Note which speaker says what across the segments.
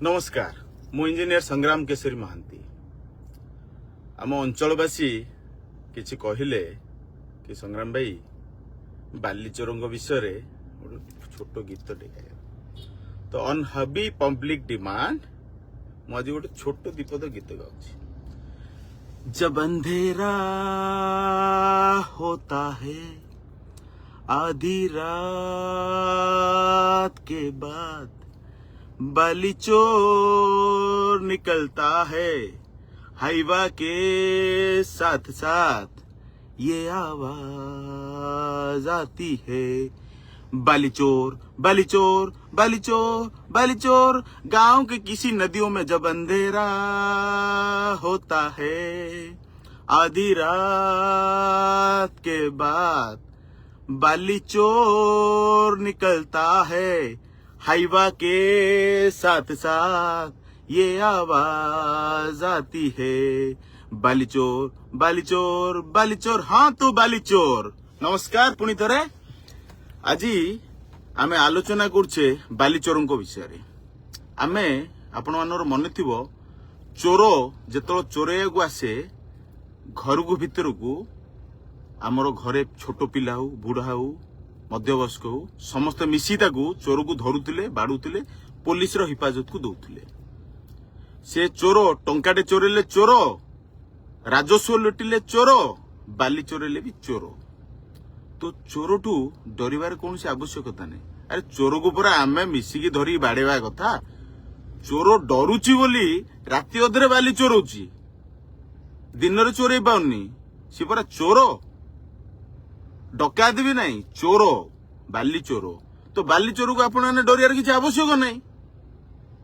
Speaker 1: नमस्कार मु इंजीनियर संग्राम केशरी महांती आम अंचलवासी किछि कहिले कि संग्राम भाई बालीचोरंग विषय छोट गीत गाय तो अनहबी पब्लिक डिमांड मुझे गोटे छोट दीपद गीत गाऊँ। जब अंधेरा होता है आधी रात के बाद बालीचोर निकलता है हाईवा के साथ साथ ये आवाज आती है बालीचोर बालीचोर बालीचोर बालीचोर। गांव के किसी नदियों में जब अंधेरा होता है आधी रात के बाद बालीचोर निकलता है हाईवा के साथ साथ ये आवाज आती है बालीचोर बालीचोर बालीचोर। हाँ तो बालीचोर। नमस्कार पुणी थरे आज आमे आलोचना करछे बालीचोरंक विषय रे। आमे आपण मानर मन थिबो चोर जेतलो चोरेया को आसे घर को भीतर को आमर घरे छोट पिला हो बुढ़ा हो मध्यवयस्क हो समस्त मिसी चोर को धरुले बाड़ुले पुलिस हिफाजत को दौले। से चोर टंकाटे चोरेले चोर राजस्व लुटिले चोर बाली चोरेले भी चोर। तो चोर टू डरिवार कौन सी आवश्यकता नहीं। अरे चोर को पूरा आमे मिसिकी धरी बाड़ेवा कथा। चोर डरुची बोली राति अधरे बाली चोरौची दिन रे चोरई पाउनी सी पूरा चोर डकायत भी नहीं चोर बाली चोर। तो बाली चोर को आपण माने डरियार किछि आवश्यक नहीं।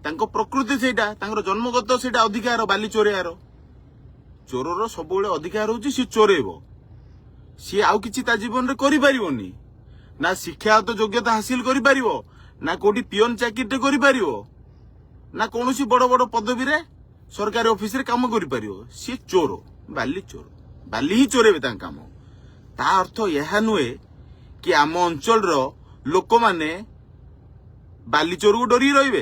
Speaker 1: तांको प्रकृति सेटा तांकर जन्मगत सेटा अधिकार बाली चोरेयार। चोरर सबुले अधिकार होची सी चोरेबो सी आउ किछि ता जीवन रे करि परिबोनी ना शिक्षागत योग्यता हासिल करि परिबो ना कोठी पियन चाकरीटे करि परिबो ना कोनोसी बड़ बड़ पदवी रे सरकारी ऑफिस रे काम करि परिबो। सी चोर बाली चोर बाली ही चोरेबे तां काम। ता अर्थ यह नुहे कि आम अंचल लोक माने बाली चोर को डरी रहिबे।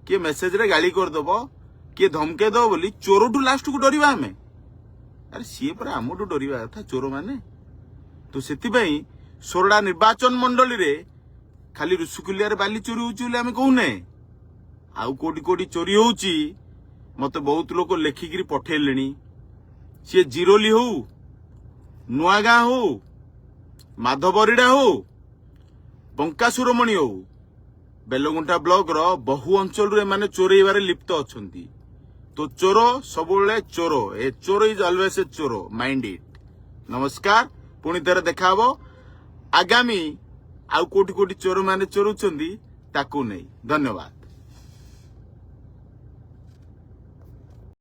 Speaker 1: किए मेसेज रे गाली करदब किए धमके दब बोली चोर टू लास्ट को डरिबा आमे। अरे सी पर आमठू डरिबा कथा चोर माने। तो सेतिपई सोरडा निर्वाचन मंडली रे खाली रुसुकुलिया रे बाली चोरी होउची बोली आमे कहूने। आउ कोटी कोटी चोरी होउची मते बहुत लोक लेखिकिरी पठेलेनी। सी जिरोली हो नुआगां हो माधवरीडा हो बंकासुरमणि हो बेलगुंठा ब्लॉक रो बहु अंचल रे माने चोरेइबारे लिप्त अछंती। तो चोर सबुले चोर ए चोर इज ऑलवेज ए चोर माइंड इट। नमस्कार पुणी थरे देखाबो आगामी आउ कोटी कोटी चोर माने चोरुचंदी ताकू नहीं। धन्यवाद।